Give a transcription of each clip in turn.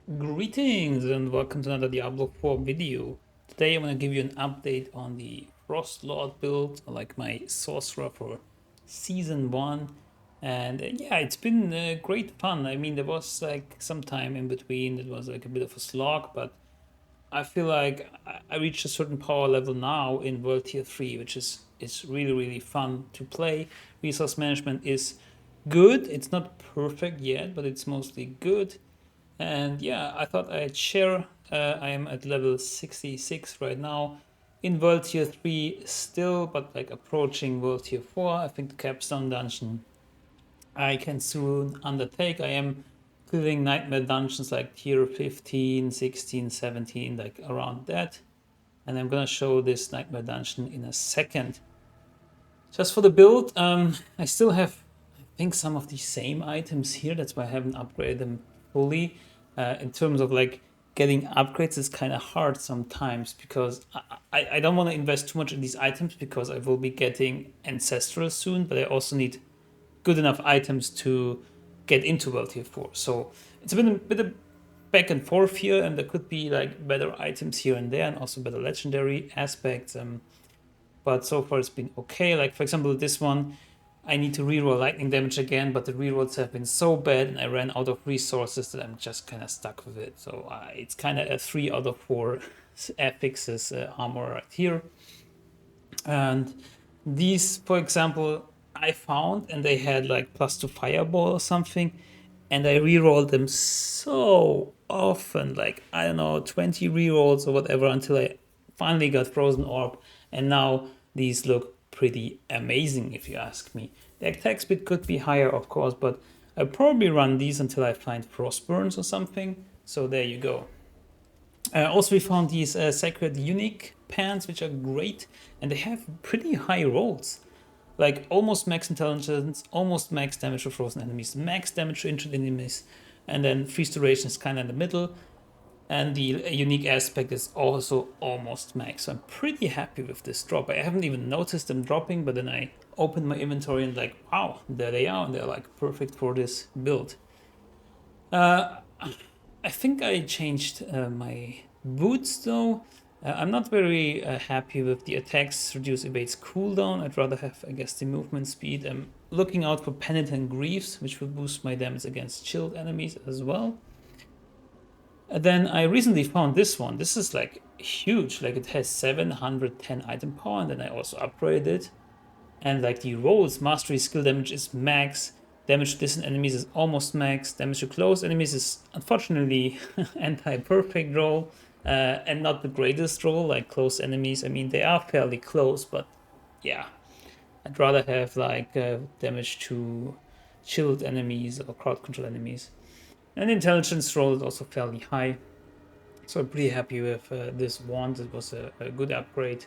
Greetings and welcome to another Diablo 4 video. Today I'm going to give you an update on the Frostlord build, like my sorcerer for season 1. And yeah, it's been great fun. I mean, there was like some time in between, it was like a bit of a slog, but I feel like I reached a certain power level now in World Tier 3, which is really fun to play. Resource management is good. It's not perfect yet, but it's mostly good. And yeah, I thought I'd share. I am at level 66 right now, in World Tier 3 still, but like approaching World Tier 4. I think the capstone dungeon I can soon undertake. I am clearing nightmare dungeons like tier 15, 16, 17, like around that. And I'm gonna show this nightmare dungeon in a second. Just for the build, I still have, I think, some of the same items here. That's why I haven't upgraded them fully. In terms of like getting upgrades, is kind of hard sometimes because I don't want to invest too much in these items because I will be getting Ancestral soon, but I also need good enough items to get into World Tier 4. So it's been a bit of back and forth here, and there could be like better items here and there, and also better legendary aspects. But so far it's been okay. Like for example, this one, I need to reroll lightning damage again, but the rerolls have been so bad, and I ran out of resources that I'm just kind of stuck with it. So it's kind of a 3 out of 4 affixes armor right here. And these, for example, I found, and they had like +2 fireball or something, and I rerolled them so often, like I don't know, 20 rerolls or whatever, until I finally got Frozen Orb, and now these look pretty amazing if you ask me. The attack speed could be higher, of course, but I'll probably run these until I find Frostburns or something. So there you go. Also, we found these Sacred Unique pants, which are great, and they have pretty high rolls. Like almost max intelligence, almost max damage to frozen enemies, max damage to injured enemies, and then freeze duration is kind of in the middle. And the unique aspect is also almost max. So I'm pretty happy with this drop. I haven't even noticed them dropping, but then I opened my inventory and like, wow, there they are, and they're like perfect for this build. I think I changed my boots though. I'm not very happy with the attacks reduce evades cooldown. I'd rather have, I guess, the movement speed. I'm looking out for Penitent Griefs, which will boost my damage against chilled enemies as well. And then I recently found this one. This is like huge. Like it has 710 item power, and then I also upgraded it. And like the rolls, mastery skill damage is max. Damage to distant enemies is almost max. Damage to close enemies is unfortunately anti-perfect roll, and not the greatest roll like close enemies. I mean, they are fairly close, but yeah, I'd rather have like damage to chilled enemies or crowd control enemies. And the intelligence roll is also fairly high, so I'm pretty happy with this wand. It was a good upgrade.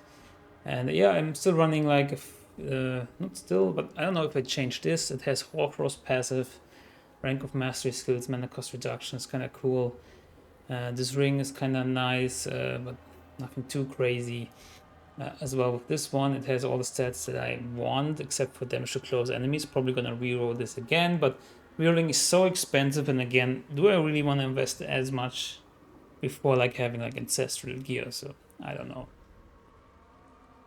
And yeah, I'm still running like, not still, but I don't know if I changed this. It has Hoarfrost passive, rank of mastery skills, mana cost reduction. It's kind of cool. This ring is kind of nice, but nothing too crazy. As well with this one, it has all the stats that I want, except for damage to close enemies. Probably gonna reroll this again, but rerolling is so expensive. And again, do I really want to invest as much before like having like ancestral gear? So I don't know.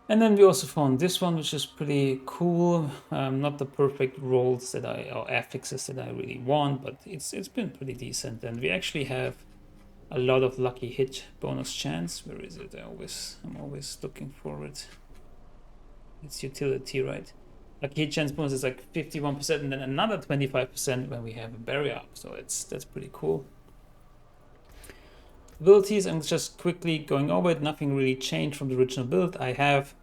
And then we also found this one, which is pretty cool. Not the perfect rolls that or affixes that I really want, but it's been pretty decent. And we actually have a lot of lucky hit bonus chance. Where is it? I'm always looking for it. It's utility, right? Lucky hit chance bonus is like 51%, and then another 25% when we have a barrier up. So that's pretty cool. Abilities, I'm just quickly going over it. Nothing really changed from the original build. I have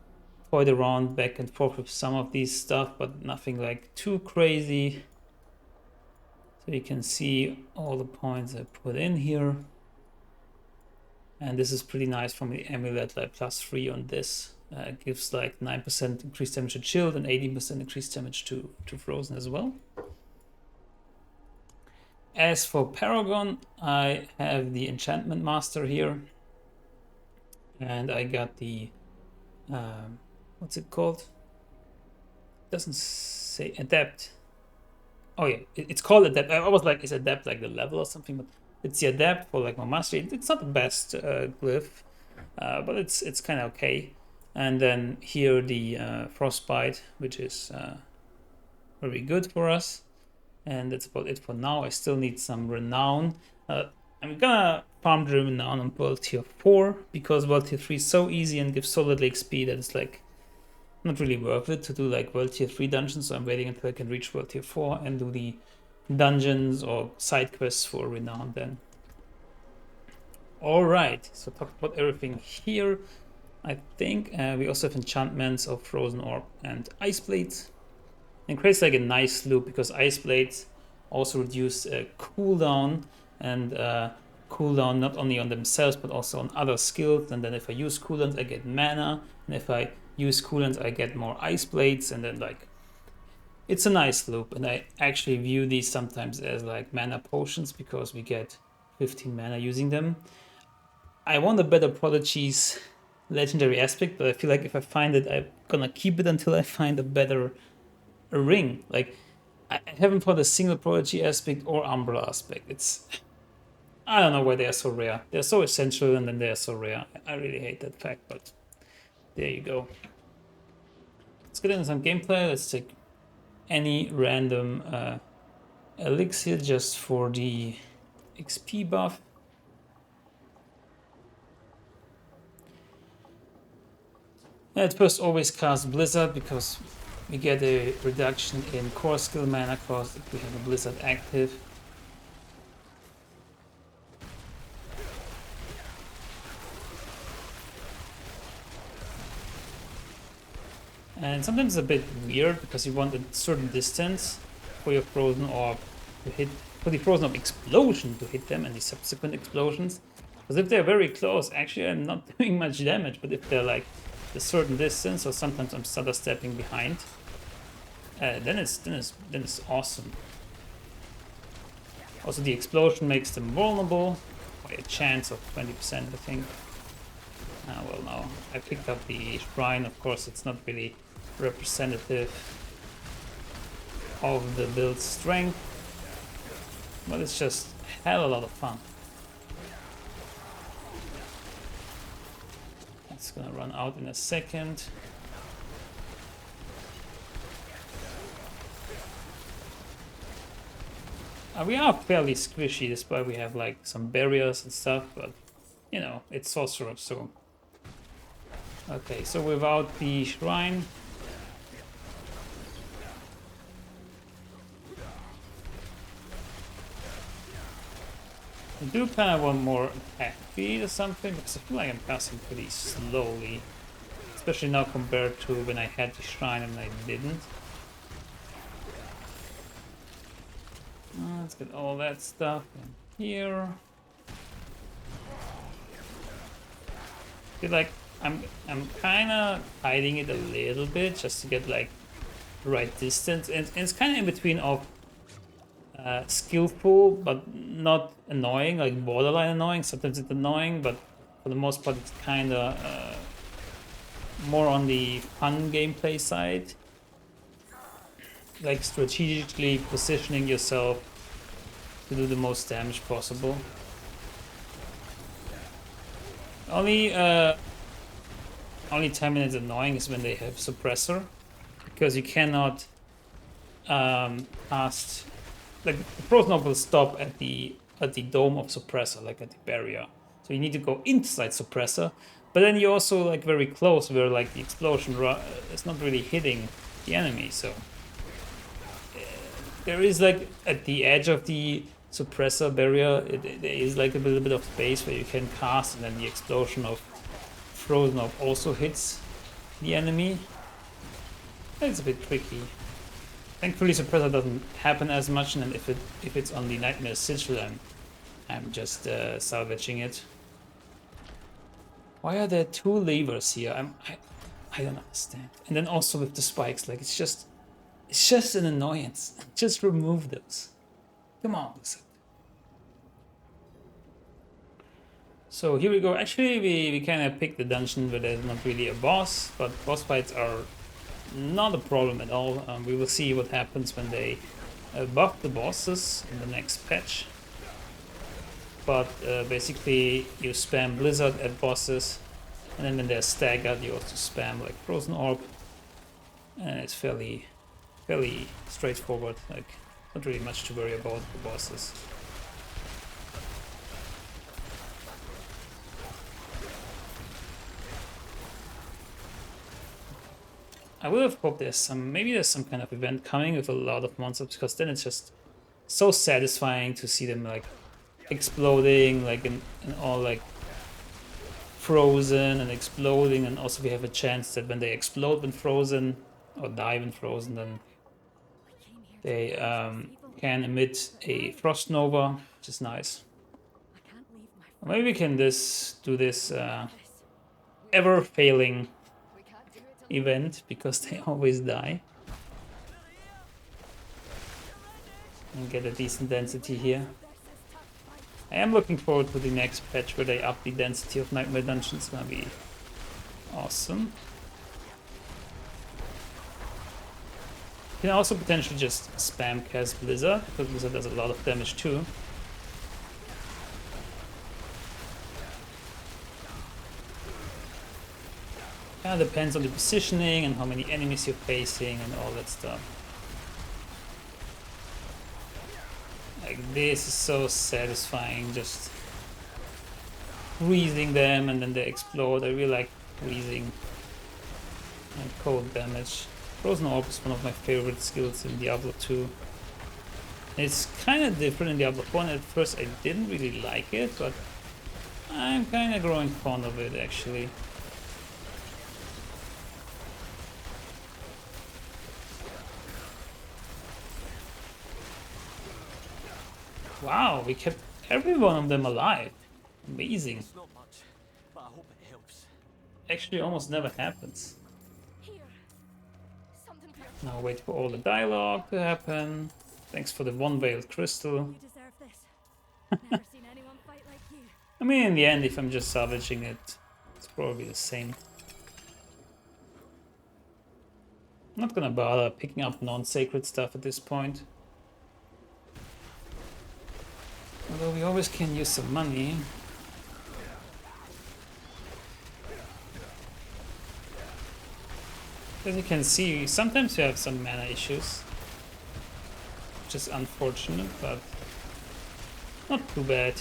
toyed around back and forth with some of these stuff, but nothing like too crazy. So you can see all the points I put in here. And this is pretty nice from the amulet, like +3 on this. Gives like 9% increased damage to chilled and 18% increased damage to frozen as well. As for Paragon, I have the Enchantment Master here. And I got the, what's it called? It doesn't say Adept. Oh yeah, it's called Adept. I was like, is Adept like the level or something? But It's the Adept for like my mastery. It's not the best glyph, but it's kind of okay. And then here the Frostbite, which is very good for us. And that's about it for now. I still need some Renown. I'm gonna farm the Renown on World Tier 4 because World Tier 3 is so easy and gives solid XP that it's like not really worth it to do like World Tier 3 dungeons. So I'm waiting until I can reach World Tier 4 and do the dungeons or side quests for Renown then. Alright, so talk about everything here. I think we also have enchantments of Frozen Orb and Ice Blades. And creates like a nice loop because Ice Blades also reduce cooldown and cooldown not only on themselves but also on other skills. And then if I use cooldowns, I get mana, and if I use cooldowns, I get more Ice Blades. And then like it's a nice loop, and I actually view these sometimes as like mana potions because we get 15 mana using them. I want a better Prodigy's legendary aspect, but I feel like if I find it, I'm gonna keep it until I find a better ring. Like I haven't found a single Prodigy aspect or Umbra aspect. It's I don't know why they are so rare. They're so essential and then they're so rare. I really hate that fact, but there you go. Let's get into some gameplay. Let's take any random elixir just for the XP buff. At first always cast Blizzard because we get a reduction in core skill mana cost if we have a Blizzard active. And sometimes it's a bit weird because you want a certain distance for your Frozen Orb to hit, for the Frozen Orb explosion to hit them and the subsequent explosions. Because if they're very close, actually I'm not doing much damage, but if they're like a certain distance, or sometimes I'm stutter stepping behind, then it's awesome. Also, the explosion makes them vulnerable by a chance of 20%, I think. Well, now I picked up the shrine. Of course, it's not really representative of the build strength, but it's just hell a lot of fun. It's gonna run out in a second. We are fairly squishy despite we have like some barriers and stuff, but you know, it's Sorceress, so. Okay, so without the shrine, I do kind of want more attack speed or something because I feel like I'm passing pretty slowly, especially now compared to when I had the shrine and I didn't. Let's get all that stuff in here. I feel like I'm kind of hiding it a little bit just to get like the right distance, and it's kind of in between of skillful but not annoying, like borderline annoying. Sometimes it's annoying, but for the most part it's kind of more on the fun gameplay side, like strategically positioning yourself to do the most damage possible. Only 10 minutes annoying is when they have suppressor, because you cannot cast, like the Frozen Orb will stop at the dome of suppressor, like at the barrier. So you need to go inside suppressor, but then you're also like very close where like the explosion is not really hitting the enemy. So there is like at the edge of the suppressor barrier, there is like a little bit of space where you can cast, and then the explosion of Frozen Orb also hits the enemy. It's a bit tricky. Thankfully, suppressor doesn't happen as much, and if it's on the Nightmare Sigil, I'm just salvaging it. Why are there two levers here? I don't understand. And then also with the spikes, like it's just an annoyance. Just remove those. Come on, Blizzard. So here we go. Actually, we kind of picked the dungeon where there's not really a boss, but boss fights are not a problem at all. We will see what happens when they buff the bosses in the next patch. but basically you spam Blizzard at bosses, and then when they're staggered you also spam like Frozen Orb, and it's fairly straightforward, like not really much to worry about for bosses. I would have hoped maybe there's some kind of event coming with a lot of monsters, because then it's just so satisfying to see them like exploding, like and all like frozen and exploding, and also we have a chance that when they explode when frozen or die when frozen, then they can emit a frost nova, which is nice. Maybe we can do this ever failing event, because they always die, and get a decent density here. I am looking forward to the next patch where they up the density of Nightmare Dungeons. It's gonna be awesome. You can also potentially just spam cast Blizzard, because Blizzard does a lot of damage too. Kinda depends on the positioning and how many enemies you're facing and all that stuff. Like, this is so satisfying, just freezing them and then they explode. I really like freezing and cold damage. Frozen Orb is one of my favorite skills in Diablo 2. It's kind of different in Diablo 1. At first I didn't really like it, but I'm kind of growing fond of it actually. Wow, we kept every one of them alive. Amazing. Actually almost never happens. Now wait for all the dialogue to happen. Thanks for the one-veiled crystal. I mean, in the end, if I'm just salvaging it, it's probably the same. I'm not gonna bother picking up non-sacred stuff at this point. Although we always can use some money. As you can see, sometimes you have some mana issues, which is unfortunate, but not too bad.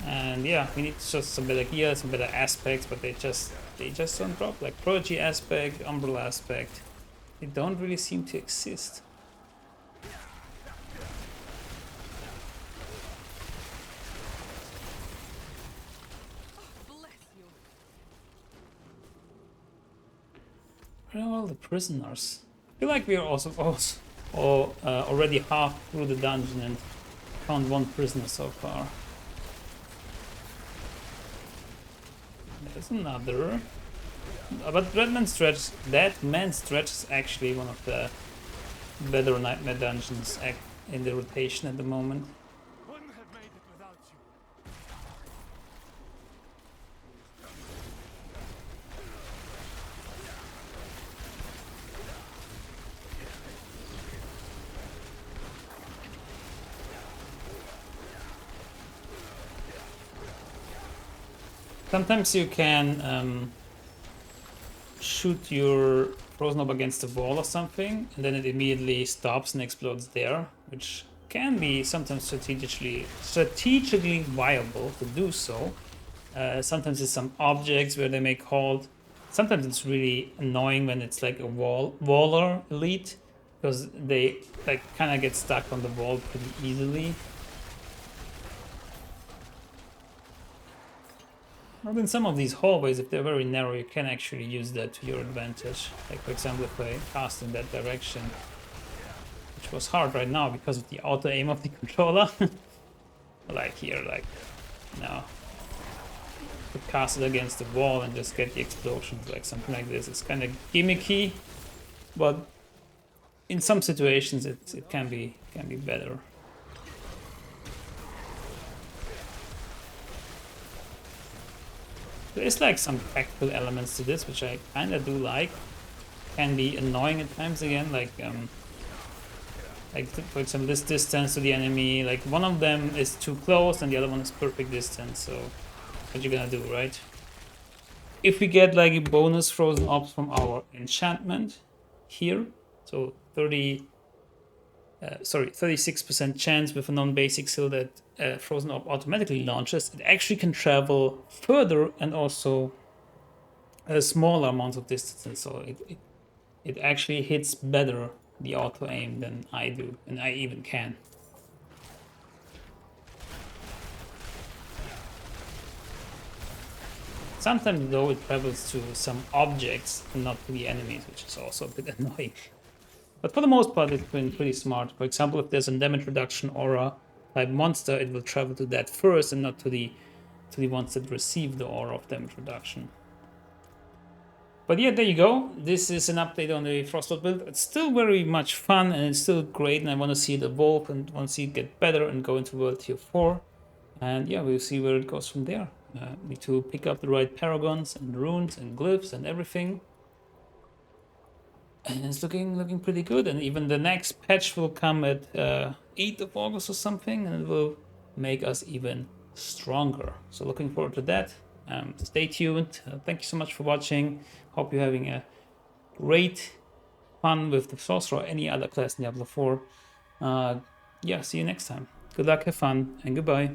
And yeah, we need just some better gear, some better aspects, but they just don't drop. Like Prodigy aspect, Umbrella aspect, they don't really seem to exist. Where are all the prisoners? I feel like we are also already half through the dungeon and found one prisoner so far. There's another. But that man stretch is actually one of the better Nightmare Dungeons in the rotation at the moment. Sometimes you can shoot your Frozen Orb against the wall or something, and then it immediately stops and explodes there, which can be sometimes strategically viable to do so. Sometimes it's some objects where they make halt. Sometimes it's really annoying when it's like a waller elite, because they like kind of get stuck on the wall pretty easily. Well, in some of these hallways, if they're very narrow, you can actually use that to your advantage. Like, for example, if I cast in that direction, which was hard right now because of the auto aim of the controller. Like here, like now, to cast it against the wall and just get the explosions, like something like this. It's kind of gimmicky, but in some situations, it can be better. There is like some tactical elements to this, which I kind of do like. Can be annoying at times again, like Like for example, this distance to the enemy, like one of them is too close and the other one is perfect distance. So what you're gonna do, right? If we get like a bonus frozen orbs from our enchantment here, so 36% chance with a non-basic skill that frozen orb automatically launches, it actually can travel further and also a smaller amount of distance. So it actually hits better the auto aim than I do, and I even can. Sometimes though it travels to some objects and not to the enemies, which is also a bit annoying. But for the most part, it's been pretty smart. For example, if there's a damage reduction aura type monster, it will travel to that first and not to the ones that receive the aura of damage reduction. But yeah, there you go. This is an update on the Frostlord build. It's still very much fun and it's still great, and I want to see it evolve and want to see it get better and go into World Tier 4. And yeah, we'll see where it goes from there. Need to pick up the right paragons and runes and glyphs and everything. And it's looking pretty good. And even the next patch will come at 8th of August or something, and it will make us even stronger. So looking forward to that. Stay tuned. Thank you so much for watching. Hope you're having a great fun with the Sorcerer or any other class in Diablo 4. Yeah, see you next time. Good luck, have fun, and goodbye.